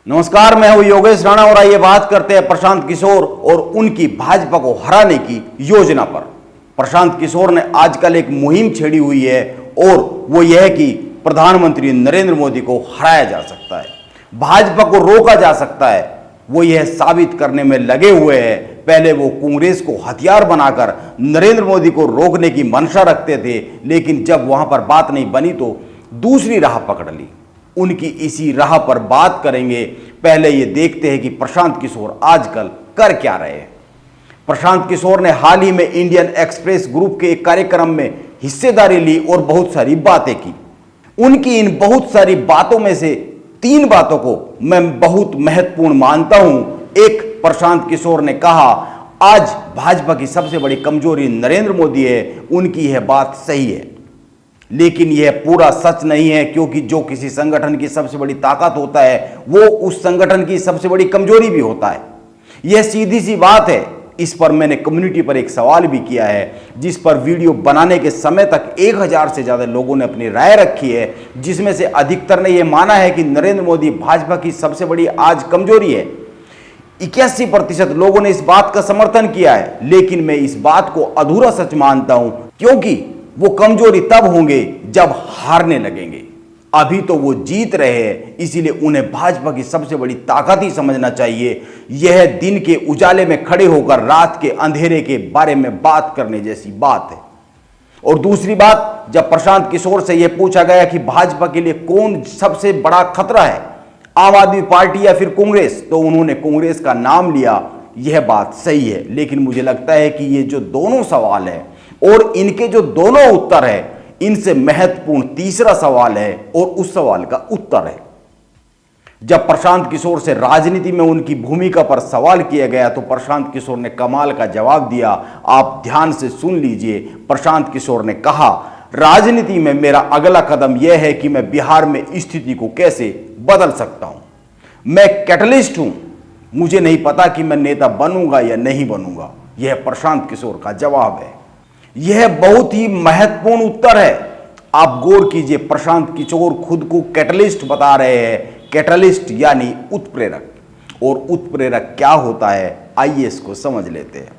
नमस्कार, मैं हूं योगेश राणा और आइए बात करते हैं प्रशांत किशोर और उनकी भाजपा को हराने की योजना पर। प्रशांत किशोर ने आजकल एक मुहिम छेड़ी हुई है और वो यह कि प्रधानमंत्री नरेंद्र मोदी को हराया जा सकता है, भाजपा को रोका जा सकता है। वो यह साबित करने में लगे हुए हैं। पहले वो कांग्रेस को हथियार बनाकर नरेंद्र मोदी को रोकने की मंशा रखते थे, लेकिन जब वहां पर बात नहीं बनी तो दूसरी राह पकड़ ली। उनकी इसी राह पर बात करेंगे। पहले ये देखते हैं कि प्रशांत किशोर आजकल कर क्या रहे हैं। प्रशांत किशोर ने हाल ही में इंडियन एक्सप्रेस ग्रुप के एक कार्यक्रम में हिस्सेदारी ली और बहुत सारी बातें की। उनकी इन बहुत सारी बातों में से 3 बातों को मैं बहुत महत्वपूर्ण मानता हूं। एक, प्रशांत किशोर ने कहा आज भाजपा की सबसे बड़ी कमजोरी नरेंद्र मोदी है। उनकी यह बात सही है, लेकिन यह पूरा सच नहीं है, क्योंकि जो किसी संगठन की सबसे बड़ी ताकत होता है वो उस संगठन की सबसे बड़ी कमजोरी भी होता है। यह सीधी सी बात है। इस पर मैंने कम्युनिटी पर एक सवाल भी किया है, जिस पर वीडियो बनाने के समय तक 1000 से ज्यादा लोगों ने अपनी राय रखी है, जिसमें से अधिकतर ने यह माना है कि नरेंद्र मोदी भाजपा की सबसे बड़ी आज कमजोरी है। 81% लोगों ने इस बात का समर्थन किया है, लेकिन मैं इस बात को अधूरा सच मानता हूं, क्योंकि वो कमजोरी तब होंगे जब हारने लगेंगे। अभी तो वो जीत रहे हैं, इसीलिए उन्हें भाजपा की सबसे बड़ी ताकत ही समझना चाहिए। यह दिन के उजाले में खड़े होकर रात के अंधेरे के बारे में बात करने जैसी बात है। और दूसरी बात, जब प्रशांत किशोर से यह पूछा गया कि भाजपा के लिए कौन सबसे बड़ा खतरा है, आम आदमी पार्टी या फिर कांग्रेस, तो उन्होंने कांग्रेस का नाम लिया। यह बात सही है, लेकिन मुझे लगता है कि ये जो दोनों सवाल है और इनके जो दोनों उत्तर है, इनसे महत्वपूर्ण तीसरा सवाल है और उस सवाल का उत्तर है। जब प्रशांत किशोर से राजनीति में उनकी भूमिका पर सवाल किया गया तो प्रशांत किशोर ने कमाल का जवाब दिया। आप ध्यान से सुन लीजिए। प्रशांत किशोर ने कहा, राजनीति में मेरा अगला कदम यह है कि मैं बिहार में स्थिति को कैसे बदल सकता हूं। मैं कैटलिस्ट हूं, मुझे नहीं पता कि मैं नेता बनूंगा या नहीं बनूंगा। यह प्रशांत किशोर का जवाब है। यह बहुत ही महत्वपूर्ण उत्तर है। आप गौर कीजिए, प्रशांत किशोर खुद को कैटलिस्ट बता रहे हैं। कैटलिस्ट यानी उत्प्रेरक। और उत्प्रेरक क्या होता है, आइए इसको समझ लेते हैं।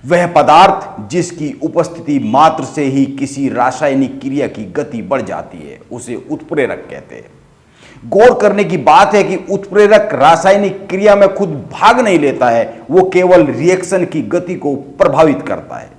वह पदार्थ जिसकी उपस्थिति मात्र से ही किसी रासायनिक क्रिया की गति बढ़ जाती है, उसे उत्प्रेरक कहते हैं। गौर करने की बात है कि उत्प्रेरक रासायनिक क्रिया में खुद भाग नहीं लेता है, वो केवल रिएक्शन की गति को प्रभावित करता है।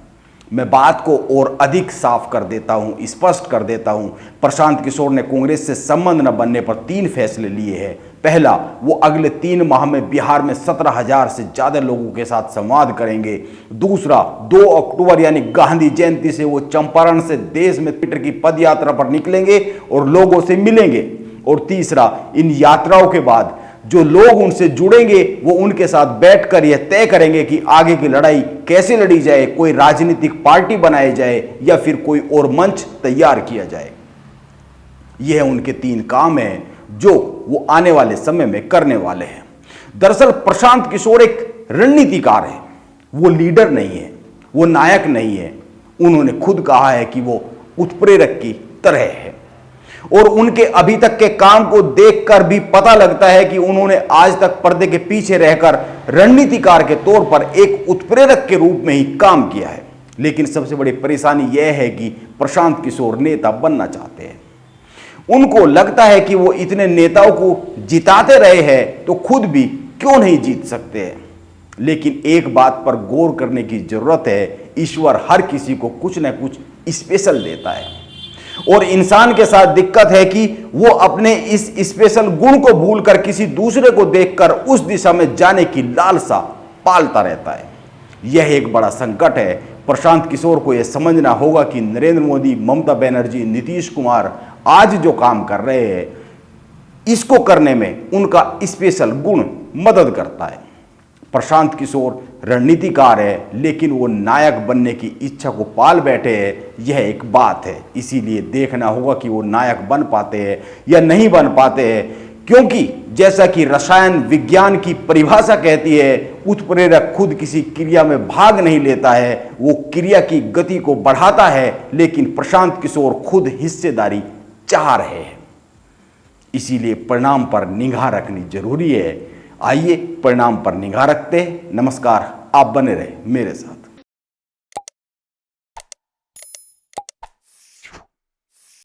मैं बात को और अधिक साफ कर देता हूं, स्पष्ट कर देता हूं। प्रशांत किशोर ने कांग्रेस से संबंध न बनने पर 3 फैसले लिए हैं। पहला, वो अगले 3 माह में बिहार में 17,000 से ज्यादा लोगों के साथ संवाद करेंगे। दूसरा, 2 अक्टूबर यानी गांधी जयंती से वो चंपारण से देश में ट्विटर की पद यात्रा पर निकलेंगे और लोगों से मिलेंगे। और तीसरा, इन यात्राओं के बाद जो लोग उनसे जुड़ेंगे वो उनके साथ बैठकर यह तय करेंगे कि आगे की लड़ाई कैसे लड़ी जाए, कोई राजनीतिक पार्टी बनाई जाए या फिर कोई और मंच तैयार किया जाए। यह उनके 3 काम हैं जो वो आने वाले समय में करने वाले हैं। दरअसल प्रशांत किशोर एक रणनीतिकार है, वो लीडर नहीं है, वो नायक नहीं है। उन्होंने खुद कहा है कि वो उत्प्रेरक की तरह है। और उनके अभी तक के काम को देखकर भी पता लगता है कि उन्होंने आज तक पर्दे के पीछे रहकर रणनीतिकार के तौर पर एक उत्प्रेरक के रूप में ही काम किया है। लेकिन सबसे बड़ी परेशानी यह है कि प्रशांत किशोर नेता बनना चाहते हैं। उनको लगता है कि वो इतने नेताओं को जिताते रहे हैं तो खुद भी क्यों नहीं जीत सकते हैं। लेकिन एक बात पर गौर करने की जरूरत है, ईश्वर हर किसी को कुछ न कुछ स्पेशल देता है। और इंसान के साथ दिक्कत है कि वो अपने इस स्पेशल गुण को भूलकर किसी दूसरे को देखकर उस दिशा में जाने की लालसा पालता रहता है। यह एक बड़ा संकट है। प्रशांत किशोर को यह समझना होगा कि नरेंद्र मोदी, ममता बनर्जी, नीतीश कुमार आज जो काम कर रहे हैं, इसको करने में उनका स्पेशल गुण मदद करता है। प्रशांत किशोर रणनीतिकार है, लेकिन वो नायक बनने की इच्छा को पाल बैठे हैं। यह एक बात है। इसीलिए देखना होगा कि वो नायक बन पाते हैं या नहीं बन पाते हैं, क्योंकि जैसा कि रसायन विज्ञान की परिभाषा कहती है, उत्प्रेरक खुद किसी क्रिया में भाग नहीं लेता है, वो क्रिया की गति को बढ़ाता है। लेकिन प्रशांत किशोर खुद हिस्सेदारी चाह रहे हैं। इसीलिए परिणाम पर निगाह रखनी जरूरी है। आइए परिणाम पर निगाह रखते हैं। नमस्कार, आप बने रहे मेरे साथ।